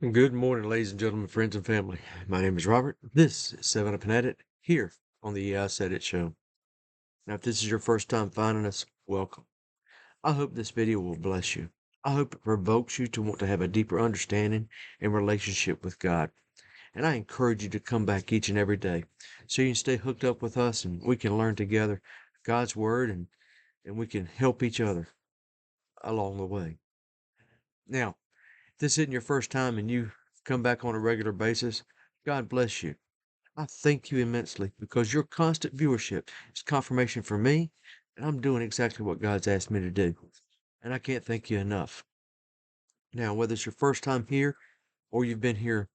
Good morning, ladies and gentlemen, friends and family. My name is Robert. This is 7 Up and At It here on the I Said It show. Now, if this is your first time finding us, welcome. I hope this video will bless you. I hope it provokes you to want to have a deeper understanding and relationship with God. And I encourage you to come back each and every day so you can stay hooked up with us and we can learn together God's Word and we can help each other along the way. Now, if this isn't your first time and you come back on a regular basis, God bless you. I thank you immensely because your constant viewership is confirmation for me, and I'm doing exactly what God's asked me to do. And I can't thank you enough. Now, whether it's your first time here or you've been here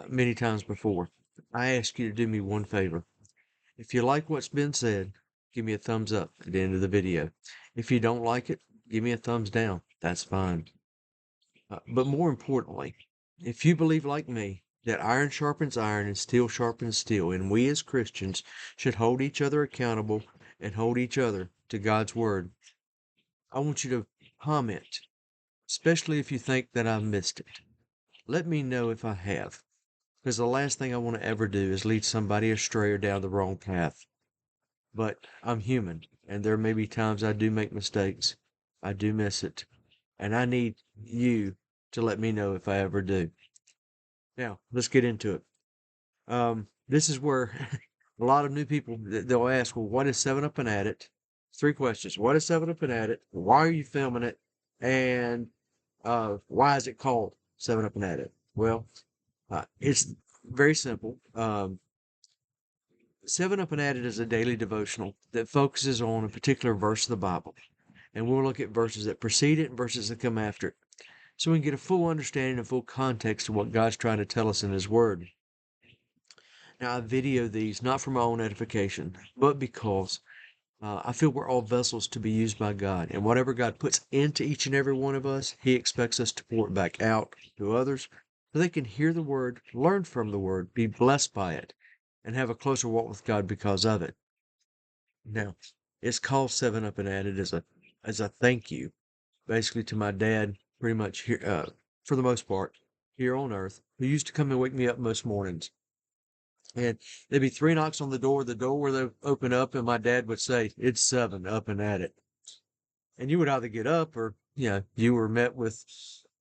many times before, I ask you to do me one favor. If you like what's been said, give me a thumbs up at the end of the video. If you don't like it, give me a thumbs down. That's fine. But more importantly, if you believe like me that iron sharpens iron and steel sharpens steel, and we as Christians should hold each other accountable and hold each other to God's word, I want you to comment, especially if you think that I've missed it. Let me know if I have, because the last thing I want to ever do is lead somebody astray or down the wrong path. But I'm human, and there may be times I do make mistakes. I do miss it, and I need you to let me know if I ever do. Now, let's get into it. This is where a lot of new people they'll ask, well, what is 7 Up and At It? Three questions. What is 7 Up and At It? Why are you filming it? And why is it called 7 Up and At It? Well, it's very simple. 7 Up and At It is a daily devotional that focuses on a particular verse of the Bible. And we'll look at verses that precede it and verses that come after it. So we can get a full understanding and full context of what God's trying to tell us in His Word. Now, I video these not for my own edification, but because I feel we're all vessels to be used by God. And whatever God puts into each and every one of us, He expects us to pour it back out to others so they can hear the Word, learn from the Word, be blessed by it, and have a closer walk with God because of it. Now, it's called 7 Up and At It as a thank you, basically to my dad, pretty much here, for the most part, here on earth, who used to come and wake me up most mornings. And there'd be three knocks on the door would open up, and my dad would say, "It's 7 Up and At It." And you would either get up or, you were met with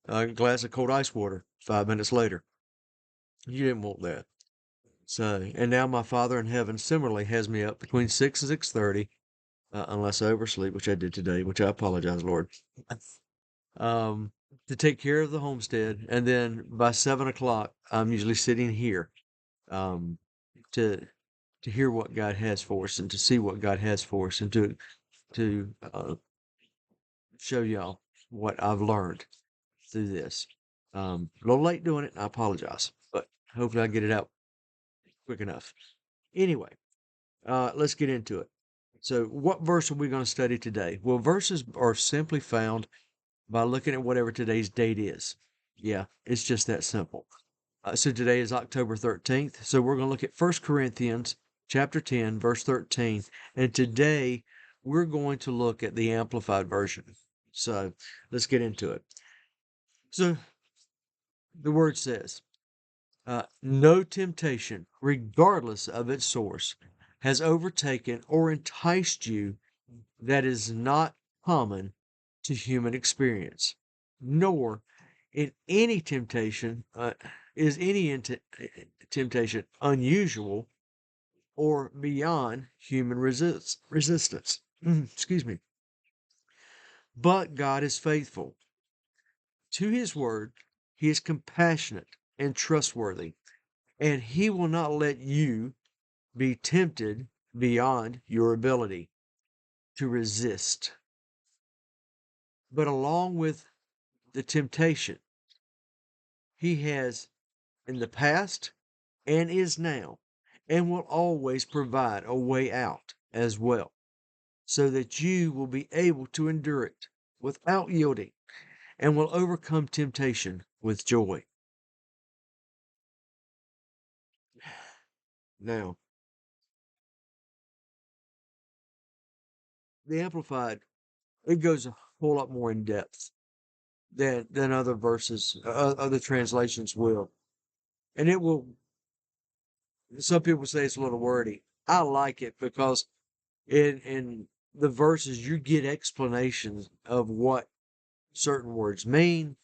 a glass of cold ice water 5 minutes later. You didn't want that. So, and now my Father in heaven similarly has me up between 6 and 6:30, unless I oversleep, which I did today, which I apologize, Lord. Um, to take care of the homestead, and then by 7 o'clock, I'm usually sitting here, um, to to hear what God has for us and to see what God has for us and to show y'all what I've learned through this. A little late doing it, and I apologize, but hopefully I get it out quick enough. Anyway, let's get into it. So, what verse are we going to study today? Well, verses are simply found by looking at whatever today's date is. Yeah, it's just that simple. So today is October 13th. So we're going to look at 1 Corinthians chapter 10, verse 13. And today we're going to look at the Amplified Version. So let's get into it. So the word says, no temptation, regardless of its source, has overtaken or enticed you that is not common to human experience, nor in any temptation is any temptation unusual or beyond human resistance. Excuse me. But God is faithful to His word. He is compassionate and trustworthy, and He will not let you be tempted beyond your ability to resist. But along with the temptation, He has in the past and is now and will always provide a way out as well, so that you will be able to endure it without yielding and will overcome temptation with joy. Now, the Amplified, it goes a whole lot more in depth. than other verses, other translations will. And it will, some people say it's a little wordy. I like it because in the verses you get explanations of what certain words mean,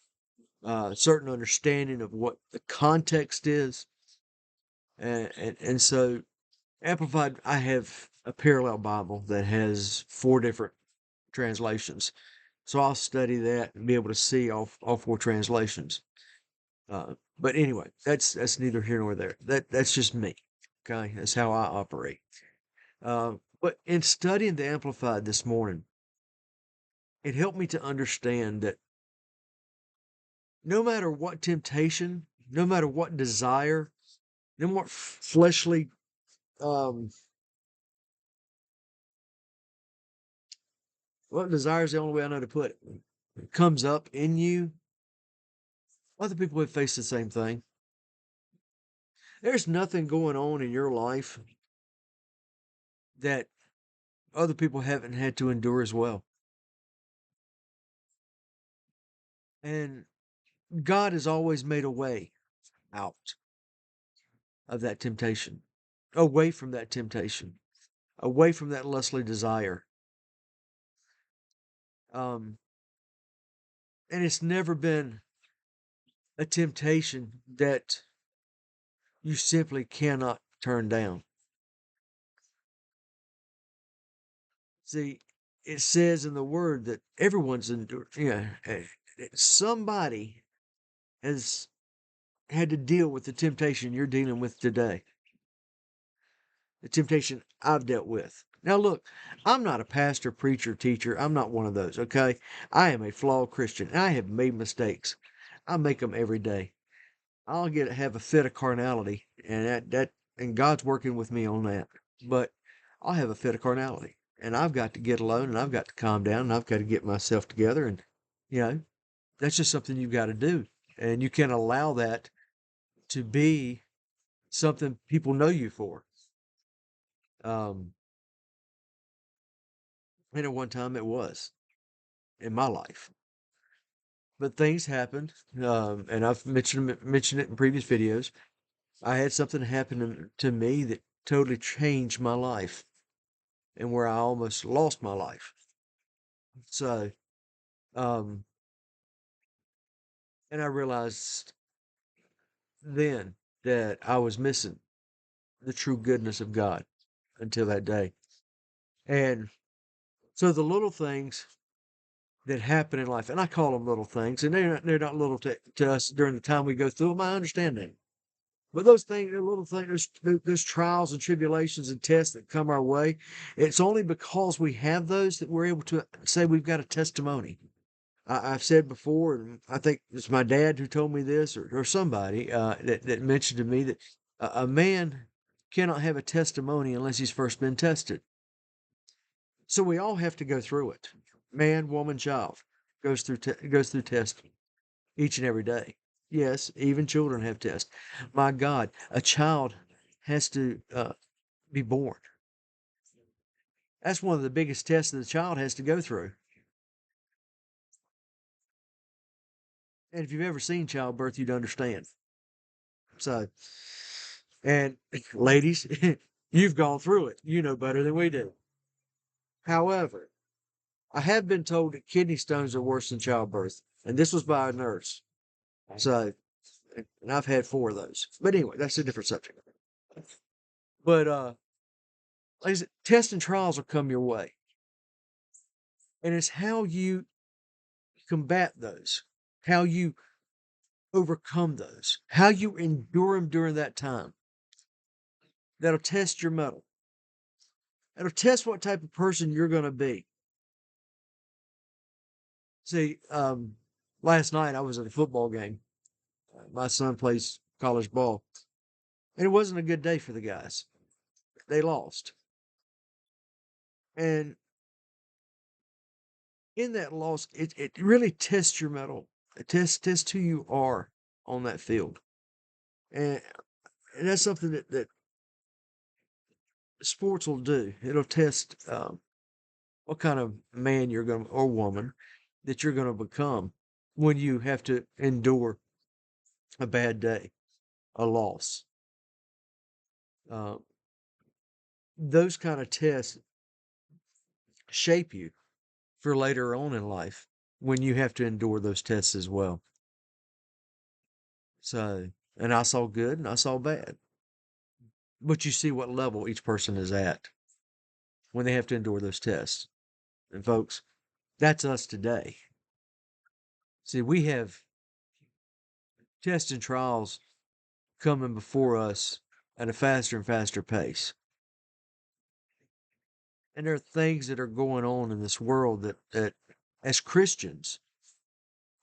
certain understanding of what the context is. And so Amplified, I have a parallel Bible that has 4 different translations. So I'll study that and be able to see all 4 translations. But anyway, that's neither here nor there. That's just me. Okay, that's how I operate. But in studying the Amplified this morning, it helped me to understand that no matter what temptation, no matter what desire, no more fleshly um what desire is the only way I know to put it, comes up in you. Other people have faced the same thing. There's nothing going on in your life that other people haven't had to endure as well. And God has always made a way out of that temptation, away from that temptation, away from that lustly desire. Um, and it's never been a temptation that you simply cannot turn down. See, it says in the word that everyone's endured. Somebody has had to deal with the temptation you're dealing with today, the temptation I've dealt with. Now, look, I'm not a pastor, preacher, teacher. I'm not one of those, okay? I am a flawed Christian. I have made mistakes. I make them every day. I'll have a fit of carnality, and and God's working with me on that. But I'll have a fit of carnality, and I've got to get alone, and I've got to calm down, and I've got to get myself together, and you know that's just something you've got to do, and you can't allow that to be something people know you for. Um, and at one time it was in my life, but things happened, and I've mentioned it in previous videos. I had something happen to me that totally changed my life and where I almost lost my life. So, um, and I realized then that I was missing the true goodness of God until that day. And so the little things that happen in life, and I call them little things, and they're not little to us during the time we go through them. I understand that. But those things, the little things, those trials and tribulations and tests that come our way, it's only because we have those that we're able to say we've got a testimony. I've said before, and I think it's my dad who told me this, or somebody that mentioned to me that a man cannot have a testimony unless he's first been tested. So we all have to go through it. Man, woman, child goes through testing each and every day. Yes, even children have tests. My God, a child has to be born. That's one of the biggest tests that the child has to go through. And if you've ever seen childbirth, you'd understand. So, and ladies, you've gone through it. You know better than we do. However, I have been told that kidney stones are worse than childbirth, and this was by a nurse. So, and I've had 4 of those. But anyway, that's a different subject. But like I said, tests and trials will come your way, and it's how you combat those, how you overcome those, how you endure them during that time. That'll test your mettle. It'll test what type of person you're going to be. See, last night I was at a football game. My son plays college ball, and it wasn't a good day for the guys. They lost, and in that loss, it really tests your mettle. It tests who you are on that field, and and that's something that sports will do. It'll test what kind of man you're going to or woman that you're going to become. when you have to endure a bad day, a loss. Uh, those kind of tests shape you for later on in life when you have to endure those tests as well. So, and I saw good and I saw bad, but you see what level each person is at when they have to endure those tests. And folks, that's us today. See, we have tests and trials coming before us at a faster and faster pace. And there are things that are going on in this world that as Christians,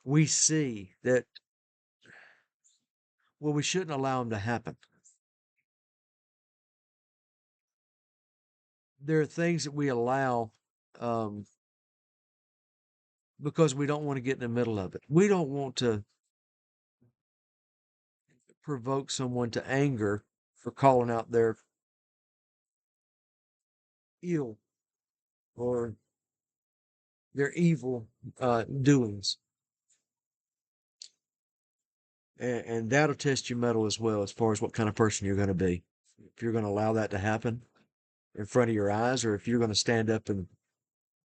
we see that, well, we shouldn't allow them to happen. There are things that we allow um, because we don't want to get in the middle of it. We don't want to provoke someone to anger for calling out their ill or their evil doings. And that'll test your mettle as well as far as what kind of person you're going to be. If you're going to allow that to happen in front of your eyes, or if you're going to stand up and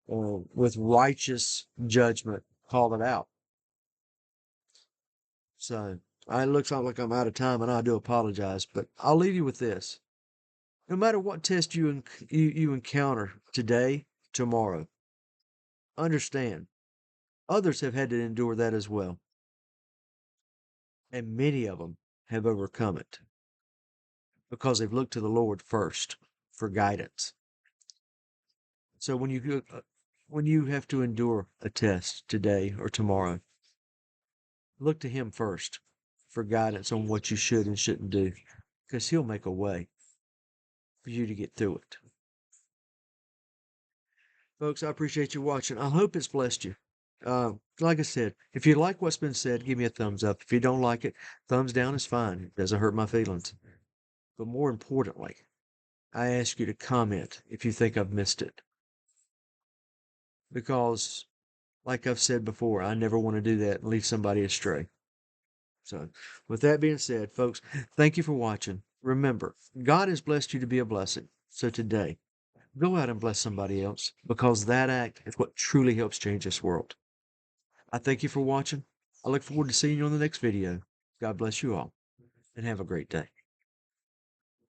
with righteous judgment call it out. So it looks like I'm out of time, and I do apologize, but I'll leave you with this. No matter what test you encounter today, tomorrow, understand others have had to endure that as well, and many of them have overcome it because they've looked to the Lord first for guidance. So when you have to endure a test today or tomorrow, look to Him first for guidance on what you should and shouldn't do, because He'll make a way for you to get through it. Folks, I appreciate you watching. I hope it's blessed you. Like I said, if you like what's been said, give me a thumbs up. If you don't like it, thumbs down is fine. It doesn't hurt my feelings. But more importantly, I ask you to comment if you think I've missed it. Because, like I've said before, I never want to do that and lead somebody astray. So, with that being said, folks, thank you for watching. Remember, God has blessed you to be a blessing. So today, go out and bless somebody else, because that act is what truly helps change this world. I thank you for watching. I look forward to seeing you on the next video. God bless you all, and have a great day.